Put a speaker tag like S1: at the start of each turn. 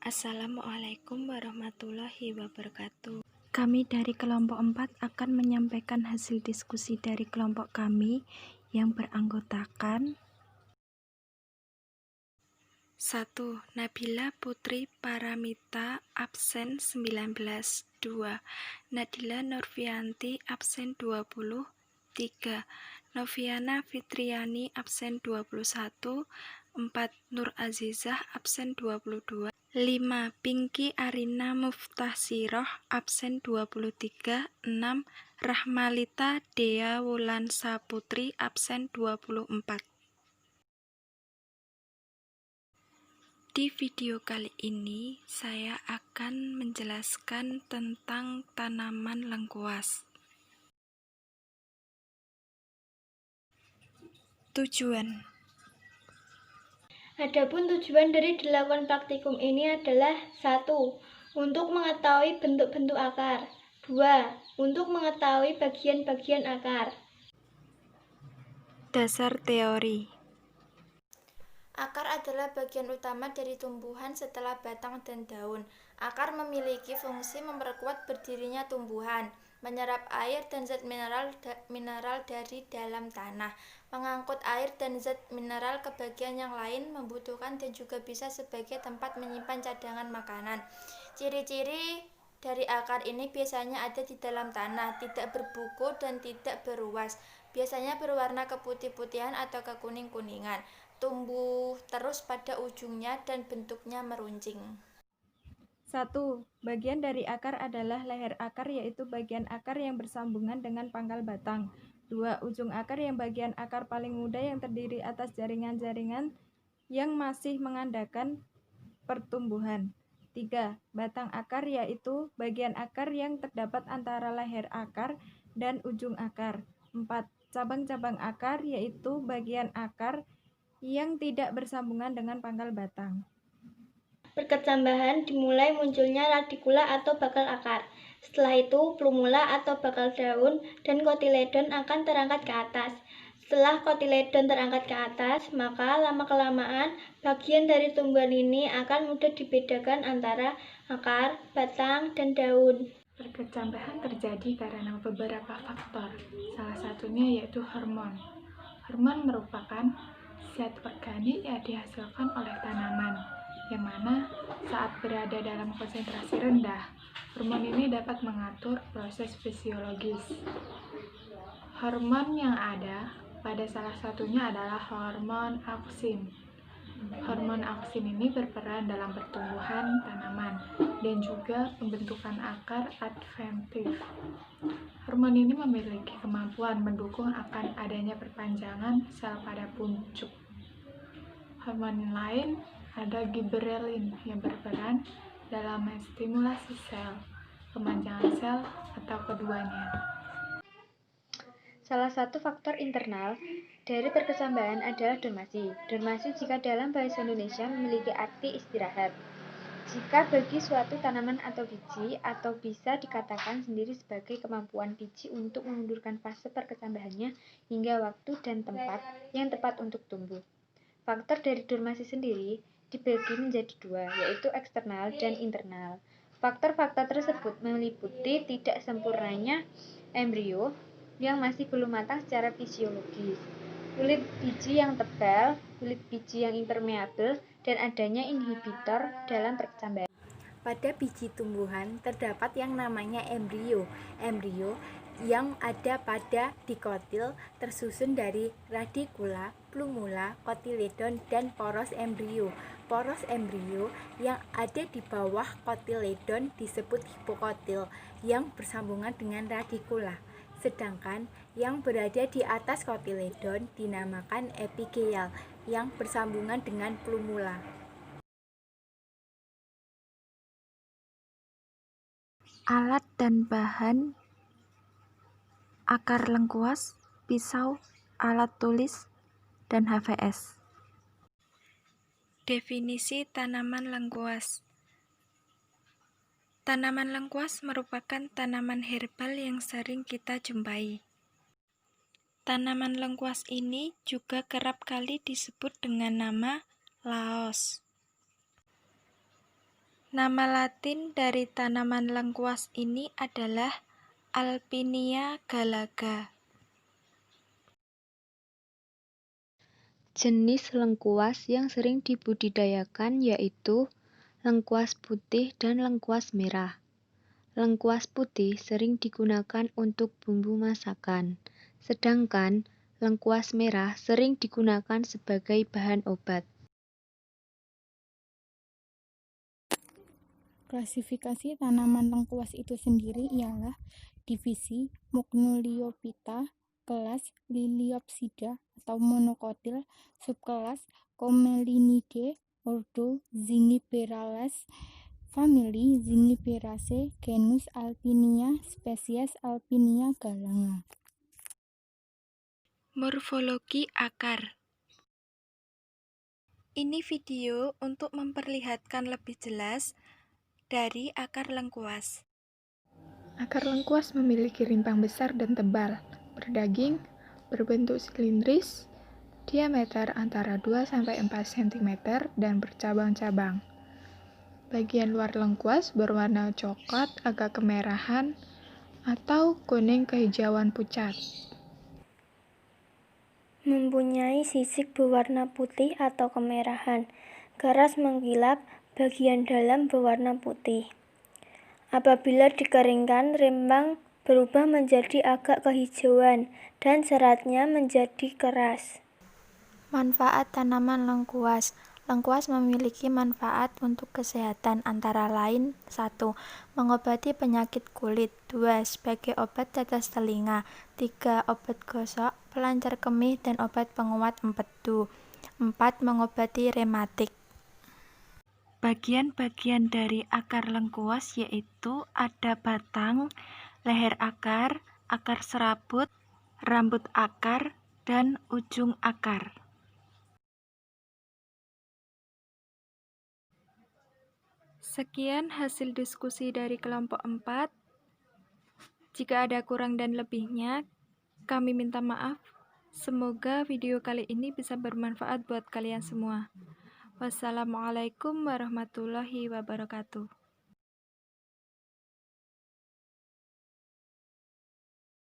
S1: Assalamualaikum warahmatullahi wabarakatuh.
S2: Kami dari kelompok 4 akan menyampaikan hasil diskusi dari kelompok kami yang beranggotakan
S1: 1. Nabila Putri Paramita absen 19. 2. Nadila Nurfianti absen 20. 3. Noviana Fitriani absen 21. 4. Nur Azizah absen 22. 5. Pinky Arina Muftahsiroh absen 23. 6. Rahmalita Dea Wulansa Putri absen 24. Di video kali ini saya akan menjelaskan tentang tanaman lengkuas. Tujuan.
S3: Adapun tujuan dari dilakukan praktikum ini adalah 1. Untuk mengetahui bentuk-bentuk akar. 2. Untuk mengetahui bagian-bagian akar.
S2: dasar teori.
S4: Akar adalah bagian utama dari tumbuhan setelah batang dan daun. Akar memiliki fungsi memperkuat berdirinya tumbuhan, menyerap air dan zat mineral dari dalam tanah, mengangkut air dan zat mineral ke bagian yang lain, membutuhkan dan juga bisa sebagai tempat menyimpan cadangan makanan. Ciri-ciri dari akar ini biasanya ada di dalam tanah, tidak berbuku dan tidak beruas. Biasanya berwarna keputih-putihan atau kekuning-kuningan. Tumbuh terus pada ujungnya dan bentuknya meruncing.
S2: 1. Bagian dari akar adalah leher akar, yaitu bagian akar yang bersambungan dengan pangkal batang. 2. Ujung akar yang bagian akar paling muda yang terdiri atas jaringan-jaringan yang masih mengandalkan pertumbuhan. 3. Batang akar, yaitu bagian akar yang terdapat antara leher akar dan ujung akar. 4. Cabang-cabang akar, yaitu bagian akar yang tidak bersambungan dengan pangkal batang.
S3: Perkecambahan dimulai munculnya radikula atau bakal akar. Setelah itu, plumula atau bakal daun dan kotiledon akan terangkat ke atas. Setelah kotiledon terangkat ke atas, maka lama-kelamaan bagian dari tumbuhan ini akan mudah dibedakan antara akar, batang, dan daun.
S5: Perkecambahan terjadi karena beberapa faktor, salah satunya yaitu hormon. Hormon merupakan zat organik yang dihasilkan oleh tanaman, yang mana saat berada dalam konsentrasi rendah, hormon ini dapat mengatur proses fisiologis. Hormon yang ada pada salah satunya adalah hormon auksin. Hormon auksin ini berperan dalam pertumbuhan tanaman dan juga pembentukan akar adventif. Hormon ini memiliki kemampuan mendukung akan adanya perpanjangan sel pada puncuk. Hormon lain ada giberelin yang berperan dalam menstimulasi sel, pemanjangan sel, atau keduanya.
S6: Salah satu faktor internal dari perkecambahan adalah dormasi. Dormasi jika dalam bahasa Indonesia memiliki arti istirahat. Jika bagi suatu tanaman atau biji, atau bisa dikatakan sendiri sebagai kemampuan biji untuk mengundurkan fase perkecambahannya hingga waktu dan tempat yang tepat untuk tumbuh. Faktor dari dormasi sendiri dibagi menjadi dua, yaitu eksternal dan internal. Faktor-faktor tersebut meliputi tidak sempurnanya embrio yang masih belum matang secara fisiologis, kulit biji yang tebal, kulit biji yang impermeabel, dan adanya inhibitor dalam perkecambahan.
S4: Pada biji tumbuhan terdapat yang namanya embrio. Embrio yang ada pada dikotil tersusun dari radikula, plumula, kotiledon, dan poros embrio. Poros embrio yang ada di bawah kotiledon disebut hipokotil yang bersambungan dengan radikula. Sedangkan yang berada di atas kotiledon dinamakan epikelial yang bersambungan dengan plumula.
S2: Alat dan bahan akar lengkuas, pisau, alat tulis, dan HVS.
S1: Definisi tanaman lengkuas. Tanaman lengkuas merupakan tanaman herbal yang sering kita jumpai. Tanaman lengkuas ini juga kerap kali disebut dengan nama laos. Nama latin dari tanaman lengkuas ini adalah Alpinia galaga.
S6: Jenis lengkuas yang sering dibudidayakan yaitu lengkuas putih dan lengkuas merah. Lengkuas putih sering digunakan untuk bumbu masakan, sedangkan lengkuas merah sering digunakan sebagai bahan obat.
S7: Klasifikasi tanaman lengkuas itu sendiri ialah divisi Mugnuliophyta, kelas Liliopsida atau monokotil, subkelas Commelinidae, ordo Zingiberales, famili Zingiberaceae, genus Alpinia, spesies Alpinia galanga.
S1: Morfologi akar. Ini video untuk memperlihatkan lebih jelas dari akar lengkuas.
S5: Akar lengkuas memiliki rimpang besar dan tebal, berdaging, berbentuk silindris, diameter antara 2-4 cm dan bercabang-cabang. Bagian luar lengkuas berwarna coklat agak kemerahan atau kuning kehijauan pucat.
S3: Mempunyai sisik berwarna putih atau kemerahan, keras mengkilap, bagian dalam berwarna putih. Apabila dikeringkan, rimbang berubah menjadi agak kehijauan dan seratnya menjadi keras.
S4: Manfaat tanaman lengkuas. Lengkuas memiliki manfaat untuk kesehatan antara lain 1. Mengobati penyakit kulit 2. Sebagai obat tetes telinga 3. Obat gosok, pelancar kemih, dan obat penguat empedu 4. Mengobati rematik.
S1: Bagian-bagian dari akar lengkuas yaitu ada batang, leher akar, akar serabut, rambut akar, dan ujung akar. Sekian hasil diskusi dari kelompok 4. Jika ada kurang dan lebihnya, kami minta maaf. Semoga video kali ini bisa bermanfaat buat kalian semua. Wassalamualaikum warahmatullahi wabarakatuh.